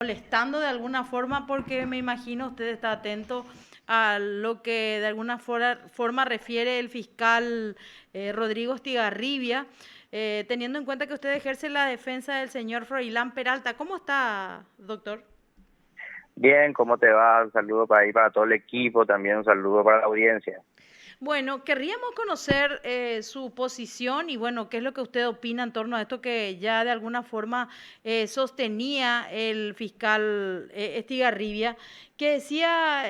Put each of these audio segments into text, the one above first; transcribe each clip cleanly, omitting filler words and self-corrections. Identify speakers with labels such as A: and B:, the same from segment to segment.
A: molestando de alguna forma porque me imagino usted está atento a lo que de alguna forma refiere el fiscal Rodrigo Estigarribia, teniendo en cuenta que usted ejerce la defensa del señor Froilán Peralta. ¿Cómo está, doctor?
B: Bien, ¿cómo te va? Un saludo para ahí, para todo el equipo, también un saludo para la audiencia.
A: Bueno, querríamos conocer su posición y bueno, qué es lo que usted opina en torno a esto que ya de alguna forma sostenía el fiscal Estigarribia, que decía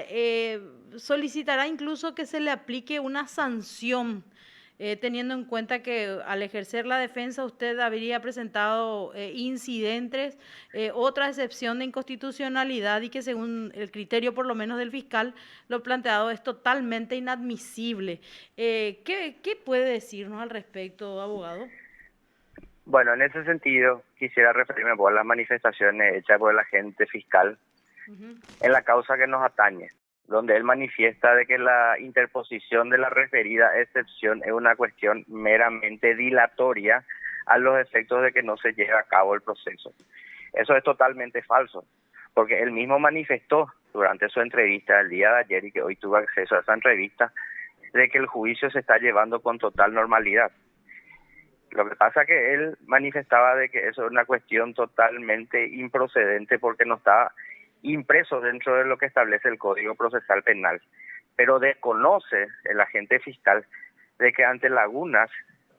A: solicitará incluso que se le aplique una sanción, teniendo en cuenta que al ejercer la defensa usted habría presentado incidentes, otra excepción de inconstitucionalidad y que según el criterio por lo menos del fiscal, lo planteado es totalmente inadmisible. ¿Qué puede decirnos al respecto, abogado?
B: Bueno, en ese sentido, quisiera referirme por las manifestaciones hechas por el agente fiscal
A: Ujú.
B: en la causa que nos atañe, donde él manifiesta de que la interposición de la referida excepción es una cuestión meramente dilatoria a los efectos de que no se lleve a cabo el proceso. Eso es totalmente falso, porque él mismo manifestó durante su entrevista el día de ayer y que hoy tuvo acceso a esa entrevista, de que el juicio se está llevando con total normalidad. Lo que pasa es que él manifestaba de que eso es una cuestión totalmente improcedente porque no está impreso dentro de lo que establece el Código Procesal Penal, pero desconoce el agente fiscal de que ante lagunas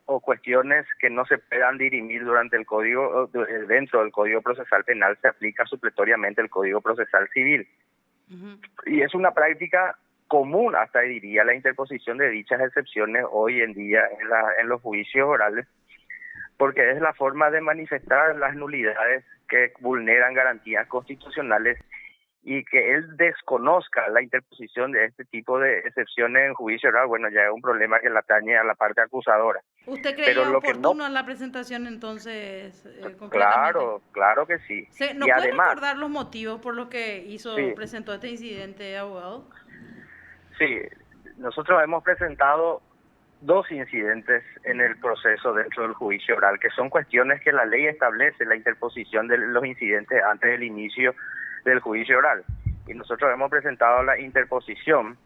B: o cuestiones que no se puedan dirimir durante el código dentro del Código Procesal Penal se aplica supletoriamente el Código Procesal Civil.
A: Ujú.
B: Y es una práctica común, hasta diría, la interposición de dichas excepciones hoy en día en los juicios orales, porque es la forma de manifestar las nulidades que vulneran garantías constitucionales y que él desconozca la interposición de este tipo de excepciones en juicio oral, bueno, ya es un problema que la atañe a la parte acusadora.
A: ¿Usted
B: Pero
A: creía
B: lo que no,
A: oportuno en la presentación entonces, concretamente?
B: claro, claro que sí. Y
A: ¿No puede
B: además,
A: recordar los motivos por los que
B: sí,
A: presentó este incidente, abogado?
B: sí, nosotros hemos presentado dos incidentes en
A: Ujú.
B: el proceso dentro del juicio oral, que son cuestiones que la ley establece, la interposición de los incidentes antes del inicio del juicio oral. Y nosotros hemos presentado la interposición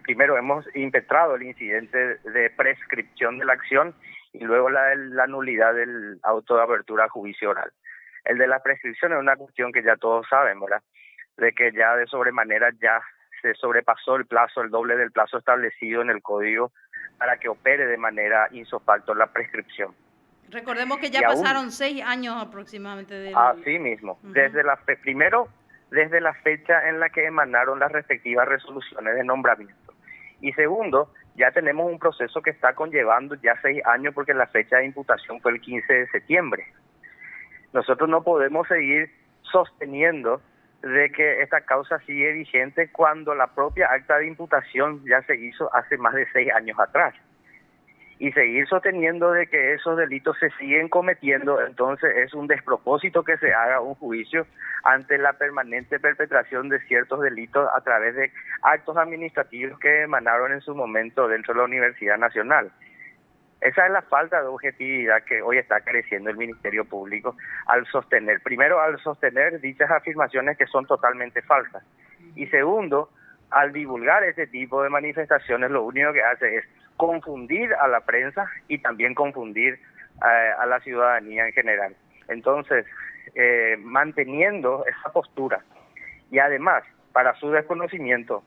B: primero hemos impetrado el incidente de prescripción de la acción y luego la nulidad del auto de apertura a juicio oral. El de la prescripción es una cuestión que ya todos saben, ¿verdad? De que ya de sobremanera ya se sobrepasó el plazo, el doble del plazo establecido en el código para que opere de manera insofacto la prescripción.
A: Recordemos que
B: Y
A: ya
B: aún
A: pasaron 6 años aproximadamente del...
B: así mismo,
A: Ujú.
B: primero, desde la fecha en la que emanaron las respectivas resoluciones de nombramiento. Y segundo, ya tenemos un proceso que está conllevando ya 6 años porque la fecha de imputación fue el 15 de septiembre. Nosotros no podemos seguir sosteniendo de que esta causa sigue vigente cuando la propia acta de imputación ya se hizo hace más de 6 años atrás. Y seguir sosteniendo de que esos delitos se siguen cometiendo, entonces es un despropósito que se haga un juicio ante la permanente perpetración de ciertos delitos a través de actos administrativos que emanaron en su momento dentro de la Universidad Nacional. Esa es la falta de objetividad que hoy está creciendo el Ministerio Público al sostener dichas afirmaciones que son totalmente falsas. Y segundo, al divulgar ese tipo de manifestaciones, lo único que hace es confundir a la prensa y también confundir a la ciudadanía en general. Entonces, manteniendo esa postura y además, para su desconocimiento,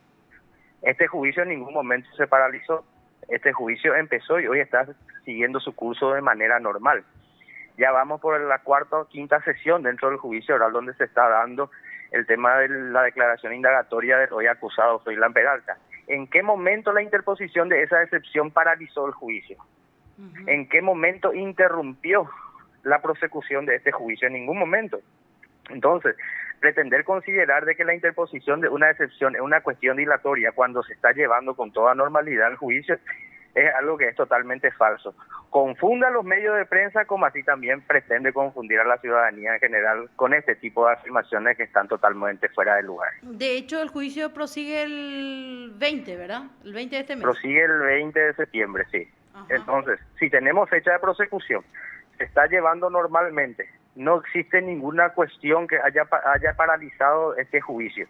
B: este juicio en ningún momento se paralizó. Este juicio empezó y hoy está siguiendo su curso de manera normal. Ya vamos por la cuarta o quinta sesión dentro del juicio oral donde se está dando el tema de la declaración indagatoria del hoy acusado Froilán Peralta. ¿En qué momento la interposición de esa excepción paralizó el juicio?
A: Ujú.
B: ¿En qué momento interrumpió la prosecución de este juicio? En ningún momento. Entonces, pretender considerar de que la interposición de una excepción es una cuestión dilatoria cuando se está llevando con toda normalidad el juicio es algo que es totalmente falso. Confunde a los medios de prensa como así también pretende confundir a la ciudadanía en general con este tipo de afirmaciones que están totalmente fuera de lugar.
A: De hecho, el juicio prosigue el 20, ¿verdad? El 20 de este mes.
B: Prosigue el 20 de septiembre, sí.
A: Ajá.
B: Entonces, si tenemos fecha de prosecución, se está llevando normalmente, no existe ninguna cuestión que haya paralizado este juicio.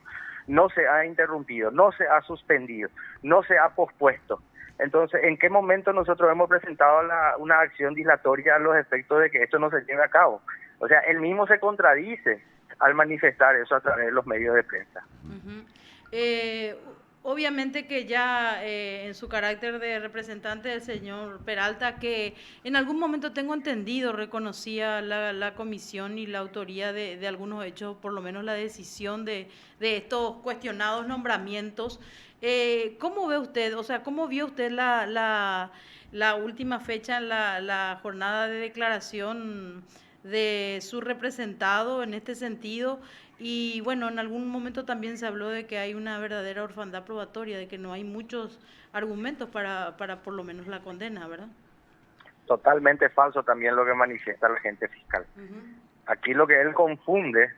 B: No se ha interrumpido, no se ha suspendido, no se ha pospuesto. Entonces, ¿en qué momento nosotros hemos presentado una acción dilatoria a los efectos de que esto no se lleve a cabo? O sea, él mismo se contradice al manifestar eso a través de los medios de prensa.
A: Uh-huh. Obviamente que ya en su carácter de representante del señor Peralta, que en algún momento tengo entendido, reconocía la comisión y la autoría de algunos hechos, por lo menos la decisión de estos cuestionados nombramientos. ¿Cómo ve usted, o sea, cómo vio usted la última fecha en la jornada de declaración de su representado en este sentido? Y bueno, en algún momento también se habló de que hay una verdadera orfandad probatoria, de que no hay muchos argumentos para por lo menos la condena, ¿verdad?
B: Totalmente falso también lo que manifiesta el agente fiscal. Uh-huh. Aquí lo que él confunde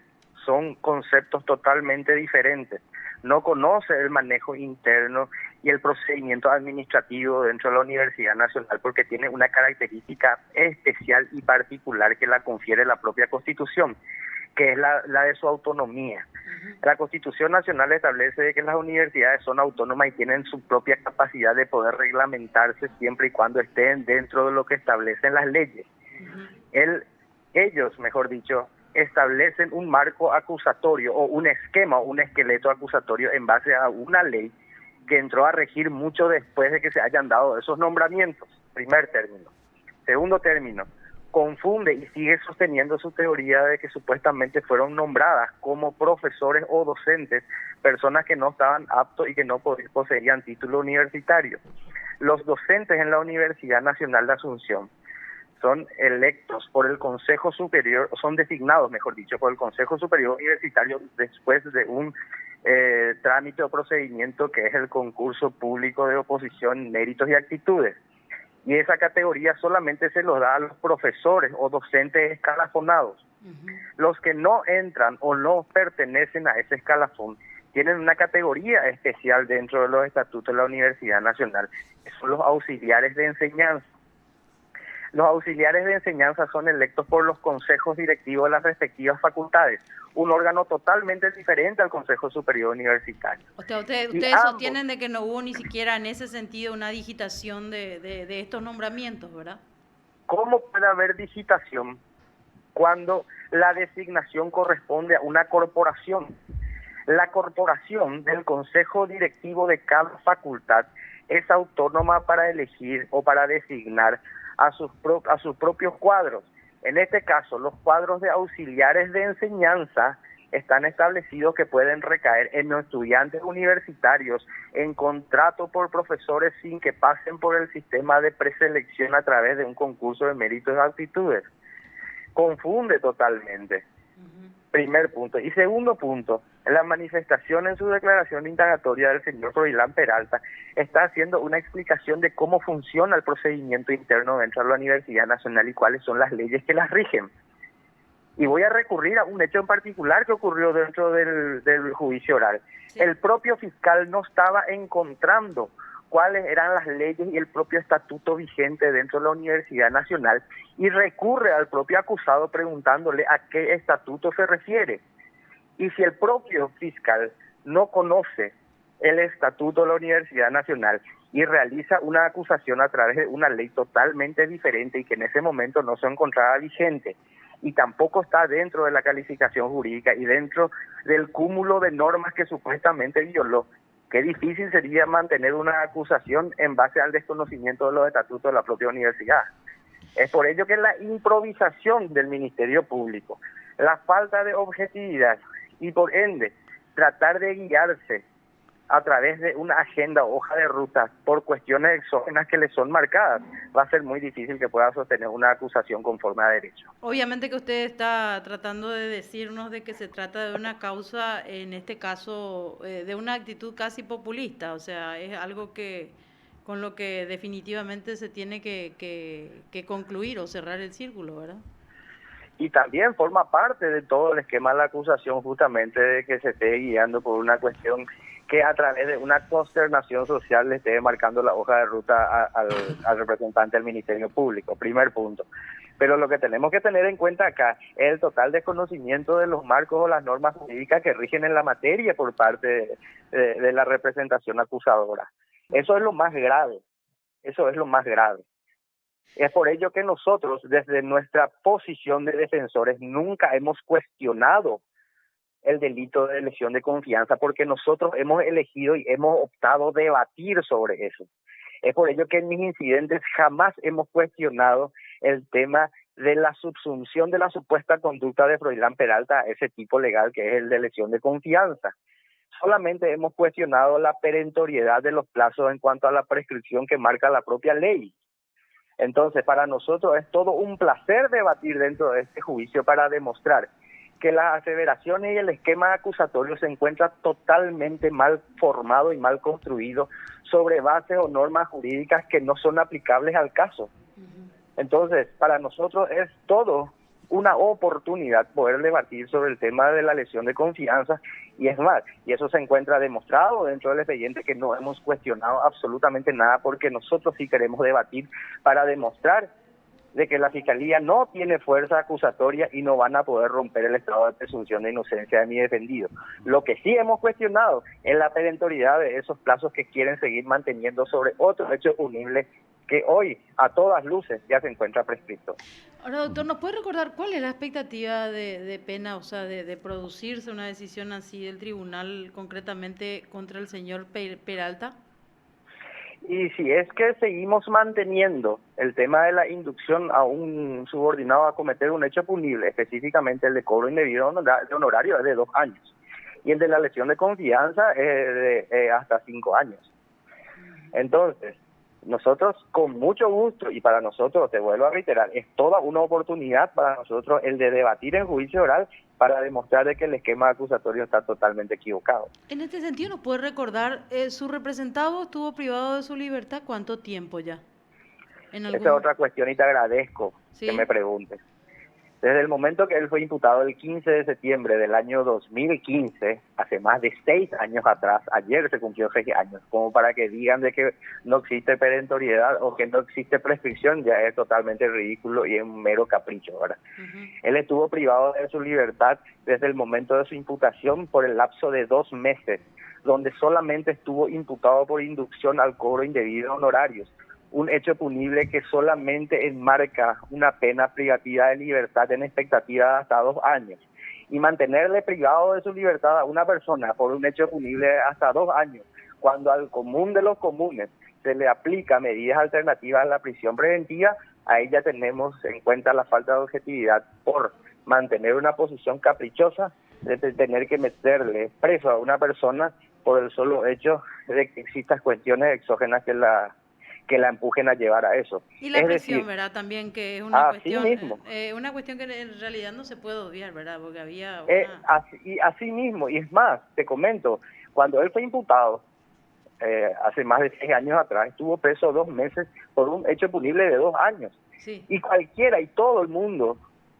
B: son conceptos totalmente diferentes. No conoce el manejo interno y el procedimiento administrativo dentro de la Universidad Nacional porque tiene una característica especial y particular que la confiere la propia Constitución, que es la de su autonomía. Uh-huh. La Constitución Nacional establece que las universidades son autónomas y tienen su propia capacidad de poder reglamentarse siempre y cuando estén dentro de lo que establecen las leyes. Uh-huh. Ellos, mejor dicho, establecen un marco acusatorio o un esquema o un esqueleto acusatorio en base a una ley que entró a regir mucho después de que se hayan dado esos nombramientos. Primer término. Segundo término, confunde y sigue sosteniendo su teoría de que supuestamente fueron nombradas como profesores o docentes personas que no estaban aptos y que no poseían título universitario. Los docentes en la Universidad Nacional de Asunción son electos por el Consejo Superior, son designados, mejor dicho, por el Consejo Superior Universitario después de un trámite o procedimiento que es el concurso público de oposición, méritos y actitudes. Y esa categoría solamente se los da a los profesores o docentes escalafonados. Uh-huh. Los que no entran o no pertenecen a ese escalafón tienen una categoría especial dentro de los estatutos de la Universidad Nacional, que son los auxiliares de enseñanza. Los auxiliares de enseñanza son electos por los consejos directivos de las respectivas facultades, un órgano totalmente diferente al Consejo Superior Universitario.
A: Ustedes sostienen de que no hubo ni siquiera en ese sentido una digitación de estos nombramientos, ¿verdad?
B: ¿Cómo puede haber digitación cuando la designación corresponde a una corporación? La corporación del Consejo Directivo de cada facultad es autónoma para elegir o para designar a sus propios cuadros. En este caso, los cuadros de auxiliares de enseñanza están establecidos que pueden recaer en los estudiantes universitarios en contrato por profesores sin que pasen por el sistema de preselección a través de un concurso de méritos y aptitudes. Confunde totalmente. Uh-huh. Primer punto. Y segundo punto, la manifestación en su declaración indagatoria del señor Froilán Peralta está haciendo una explicación de cómo funciona el procedimiento interno dentro de la Universidad Nacional y cuáles son las leyes que las rigen. Y voy a recurrir a un hecho en particular que ocurrió dentro del juicio oral. Sí. El propio fiscal no estaba encontrando cuáles eran las leyes y el propio estatuto vigente dentro de la Universidad Nacional y recurre al propio acusado preguntándole a qué estatuto se refiere. Y si el propio fiscal no conoce el estatuto de la Universidad Nacional y realiza una acusación a través de una ley totalmente diferente y que en ese momento no se encontraba vigente y tampoco está dentro de la calificación jurídica y dentro del cúmulo de normas que supuestamente violó, qué difícil sería mantener una acusación en base al desconocimiento de los estatutos de la propia universidad. Es por ello que la improvisación del Ministerio Público, la falta de objetividad y por ende tratar de guiarse a través de una agenda o hoja de ruta por cuestiones exógenas que le son marcadas, va a ser muy difícil que pueda sostener una acusación conforme a derecho.
A: Obviamente que usted está tratando de decirnos de que se trata de una causa, en este caso, de una actitud casi populista, o sea, es algo que con lo que definitivamente se tiene que concluir o cerrar el círculo, ¿verdad?
B: Y también forma parte de todo el esquema de la acusación justamente de que se esté guiando por una cuestión que a través de una consternación social le esté marcando la hoja de ruta al representante del Ministerio Público. Primer punto. Pero lo que tenemos que tener en cuenta acá es el total desconocimiento de los marcos o las normas jurídicas que rigen en la materia por parte de la representación acusadora. Eso es lo más grave, eso es lo más grave. Es por ello que nosotros, desde nuestra posición de defensores, nunca hemos cuestionado el delito de lesión de confianza, porque nosotros hemos elegido y hemos optado debatir sobre eso. Es por ello que en mis incidentes jamás hemos cuestionado el tema de la subsunción de la supuesta conducta de Froilán Peralta a ese tipo legal que es el de lesión de confianza. Solamente hemos cuestionado la perentoriedad de los plazos en cuanto a la prescripción que marca la propia ley. Entonces, para nosotros es todo un placer debatir dentro de este juicio para demostrar que las aseveraciones y el esquema acusatorio se encuentra totalmente mal formado y mal construido sobre bases o normas jurídicas que no son aplicables al caso. Entonces, para nosotros es todo una oportunidad poder debatir sobre el tema de la lesión de confianza, y es más, y eso se encuentra demostrado dentro del expediente, que no hemos cuestionado absolutamente nada, porque nosotros sí queremos debatir para demostrar de que la Fiscalía no tiene fuerza acusatoria y no van a poder romper el estado de presunción de inocencia de mi defendido. Lo que sí hemos cuestionado es la perentoriedad de esos plazos que quieren seguir manteniendo sobre otro hecho punible que hoy, a todas luces, ya se encuentra prescrito.
A: Ahora, doctor, ¿nos puede recordar cuál es la expectativa de pena, o sea, de producirse una decisión así del tribunal, concretamente contra el señor Peralta?
B: Y si es que seguimos manteniendo el tema de la inducción a un subordinado a cometer un hecho punible, específicamente el de cobro indebido de honorario, es de 2 años. Y el de la lesión de confianza es de hasta 5 años. Entonces, nosotros con mucho gusto, y para nosotros, te vuelvo a reiterar, es toda una oportunidad para nosotros el de debatir en juicio oral para demostrar de que el esquema acusatorio está totalmente equivocado.
A: En este sentido, ¿nos puede recordar, su representado estuvo privado de su libertad cuánto tiempo ya?
B: Esa es otra cuestión y te agradezco que me preguntes. Desde el momento que él fue imputado el 15 de septiembre del año 2015, hace más de 6 años atrás, ayer se cumplió 6 años, como para que digan de que no existe perentoriedad o que no existe prescripción, ya es totalmente ridículo y es un mero capricho, ¿verdad? Él estuvo privado de su libertad desde el momento de su imputación por el lapso de 2 meses, donde solamente estuvo imputado por inducción al cobro indebido de honorarios, un hecho punible que solamente enmarca una pena privativa de libertad en expectativa de hasta 2 años. Y mantenerle privado de su libertad a una persona por un hecho punible de hasta 2 años, cuando al común de los comunes se le aplica medidas alternativas a la prisión preventiva, ahí ya tenemos en cuenta la falta de objetividad por mantener una posición caprichosa de tener que meterle preso a una persona por el solo hecho de que existan cuestiones exógenas que la empujen a llevar a eso.
A: Y la presión, ¿verdad? También, que es una cuestión que en realidad no se puede obviar, ¿verdad? Porque había
B: así mismo, y es más, te comento, cuando él fue imputado, hace más de 6 años atrás, estuvo preso 2 meses por un hecho punible de 2 años.
A: Sí.
B: Y cualquiera y todo el mundo,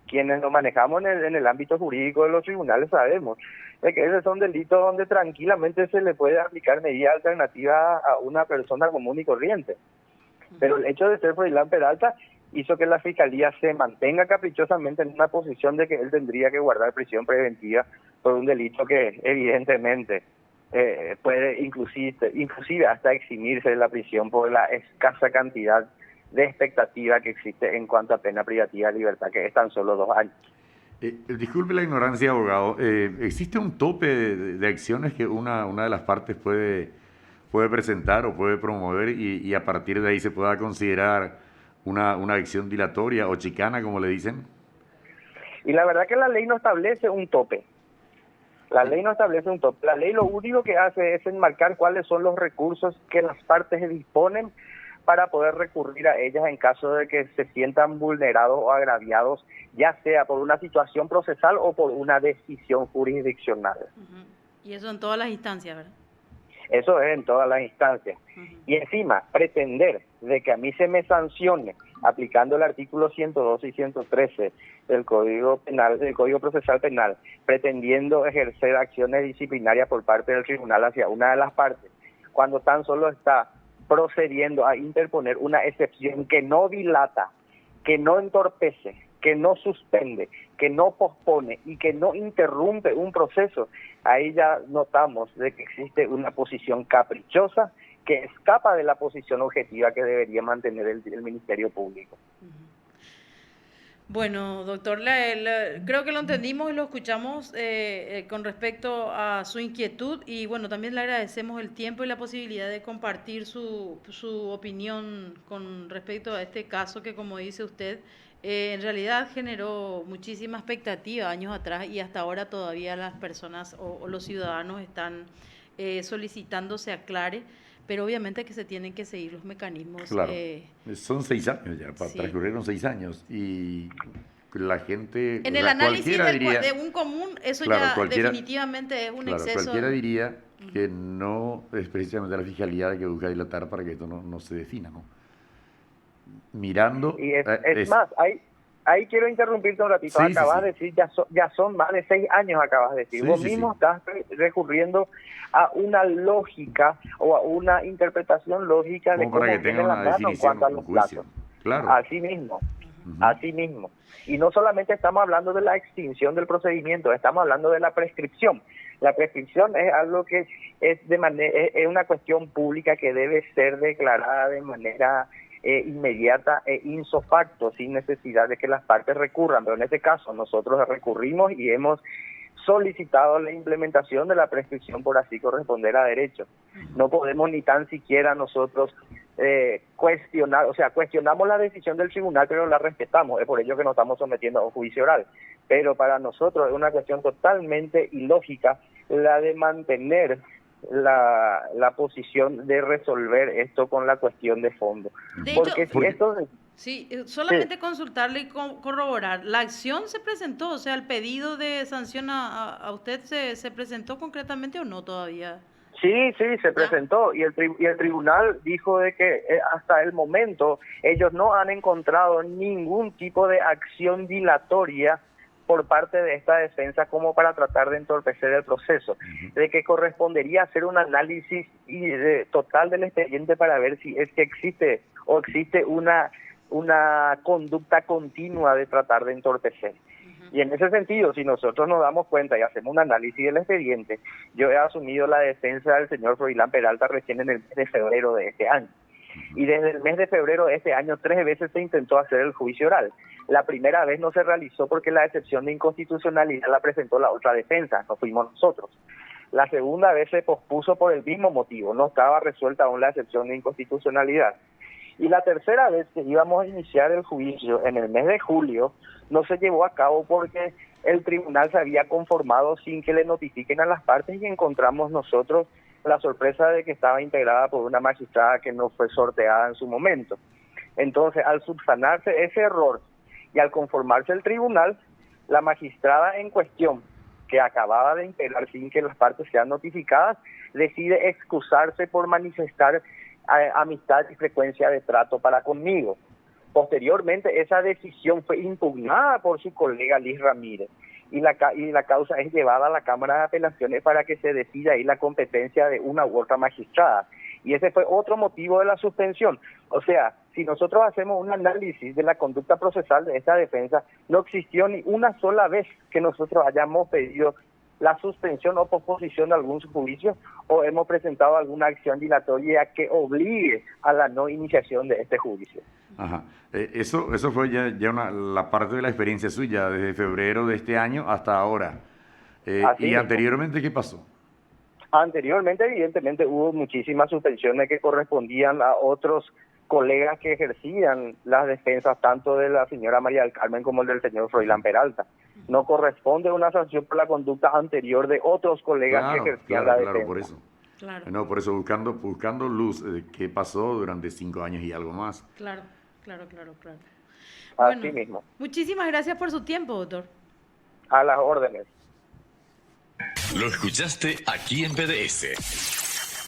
B: quienes nos manejamos en el ámbito jurídico de los tribunales, sabemos de que esos son delitos donde tranquilamente se le puede aplicar medidas alternativas a una persona común y corriente. Pero el hecho de ser Froilán Peralta hizo que la Fiscalía se mantenga caprichosamente en una posición de que él tendría que guardar prisión preventiva por un delito que evidentemente puede inclusive hasta eximirse de la prisión por la escasa cantidad de expectativa que existe en cuanto a pena privativa de libertad, que es tan solo 2 años.
C: Disculpe la ignorancia, abogado. ¿Existe un tope de acciones que una de las partes puede presentar o puede promover y a partir de ahí se pueda considerar una acción dilatoria o chicana, como le dicen?
B: Y la verdad que la ley no establece un tope. La ley no establece un tope. La ley lo único que hace es enmarcar cuáles son los recursos que las partes disponen para poder recurrir a ellas en caso de que se sientan vulnerados o agraviados, ya sea por una situación procesal o por una decisión jurisdiccional.
A: Y eso en todas las instancias, ¿verdad?
B: Eso es en todas las instancias. Y encima, pretender de que a mí se me sancione aplicando el artículo 112 y 113 del Código Penal, del Código Procesal Penal, pretendiendo ejercer acciones disciplinarias por parte del tribunal hacia una de las partes, cuando tan solo está procediendo a interponer una excepción que no dilata, que no entorpece, que no suspende, que no pospone y que no interrumpe un proceso, ahí ya notamos de que existe una posición caprichosa que escapa de la posición objetiva que debería mantener el Ministerio Público.
A: Bueno, doctor, creo que lo entendimos y lo escuchamos con respecto a su inquietud y bueno, también le agradecemos el tiempo y la posibilidad de compartir su opinión con respecto a este caso que, como dice usted, en realidad generó muchísima expectativa años atrás y hasta ahora todavía las personas o los ciudadanos están solicitando se aclare, pero obviamente que se tienen que seguir los mecanismos.
C: Claro, son 6 años ya,
A: Sí.
C: transcurrieron 6 años y la gente,
A: En
C: o
A: el
C: sea,
A: análisis
C: cualquiera diría,
A: de un común, eso
C: claro,
A: ya
C: cualquiera,
A: definitivamente es un
C: claro,
A: exceso.
C: cualquiera diría que no es precisamente la fiscalía la que busca dilatar para que esto no se defina, ¿no? Mirando...
B: Y es más, ahí quiero interrumpirte un ratito.
C: Sí,
B: Acabas
C: sí,
B: de decir, ya son más de 6 años, acabas de decir.
C: Sí,
B: Vos
C: sí,
B: mismo
C: sí.
B: estás recurriendo a una lógica o a una interpretación lógica de
C: Como para
B: cómo
C: que tenga
B: viene la
C: una
B: mano en
C: definición,
B: cuanto a
C: un
B: los
C: juicio.
B: plazos.
C: Claro.
B: Así mismo.
C: Ujú.
B: Así mismo. Y no solamente estamos hablando de la extinción del procedimiento, estamos hablando de la prescripción. La prescripción es algo que es es una cuestión pública que debe ser declarada de manera inmediata e ipso facto, sin necesidad de que las partes recurran. Pero en este caso nosotros recurrimos y hemos solicitado la implementación de la prescripción por así corresponder a derecho. No podemos ni tan siquiera nosotros cuestionar, o sea, cuestionamos la decisión del tribunal, pero la respetamos, es por ello que nos estamos sometiendo a un juicio oral. Pero para nosotros es una cuestión totalmente ilógica la de mantener la posición de resolver esto con la cuestión de fondo.
A: De
B: Porque
A: hecho,
B: si esto...
A: sí, solamente consultarle y corroborar. La acción se presentó, o sea, el pedido de sanción a usted se presentó concretamente o no todavía.
B: Sí, se presentó y el tribunal dijo de que hasta el momento ellos no han encontrado ningún tipo de acción dilatoria por parte de esta defensa como para tratar de entorpecer el proceso, de que correspondería hacer un análisis total del expediente para ver si es que existe una conducta continua de tratar de entorpecer. Y en ese sentido, si nosotros nos damos cuenta y hacemos un análisis del expediente, yo he asumido la defensa del señor Froilán Peralta recién en el mes de febrero de este año. Y desde el mes de febrero de este año 3 veces se intentó hacer el juicio oral. La primera vez no se realizó porque la excepción de inconstitucionalidad la presentó la otra defensa, no fuimos nosotros. La segunda vez se pospuso por el mismo motivo, no estaba resuelta aún la excepción de inconstitucionalidad. Y la tercera vez que íbamos a iniciar el juicio en el mes de julio, no se llevó a cabo porque el tribunal se había conformado sin que le notifiquen a las partes y encontramos nosotros la sorpresa de que estaba integrada por una magistrada que no fue sorteada en su momento. Entonces, al subsanarse ese error y al conformarse el tribunal, la magistrada en cuestión, que acababa de integrar sin que las partes sean notificadas, decide excusarse por manifestar amistad y frecuencia de trato para conmigo. Posteriormente, esa decisión fue impugnada por su colega Liz Ramírez y la causa es llevada a la Cámara de Apelaciones para que se decida ahí la competencia de una u otra magistrada. Y ese fue otro motivo de la suspensión. O sea, si nosotros hacemos un análisis de la conducta procesal de esta defensa, no existió ni una sola vez que nosotros hayamos pedido la suspensión o posposición de algún juicio o hemos presentado alguna acción dilatoria que obligue a la no iniciación de este juicio.
C: Ajá. Eso fue ya la parte de la experiencia suya desde febrero de este año hasta ahora. Y anteriormente, ¿qué pasó?
B: Anteriormente, evidentemente, hubo muchísimas suspensiones que correspondían a otros colegas que ejercían las defensas tanto de la señora María del Carmen como el del señor Froilán Peralta. No corresponde una sanción por la conducta anterior de otros colegas que ejercían la defensa.
C: Claro, por eso.
A: Claro.
C: No, por eso buscando luz de qué pasó durante 5 años y algo más.
A: Claro.
B: Así
A: Bueno,
B: mismo.
A: Muchísimas gracias por su tiempo, doctor.
B: A las órdenes.
D: Lo escuchaste aquí en PDS.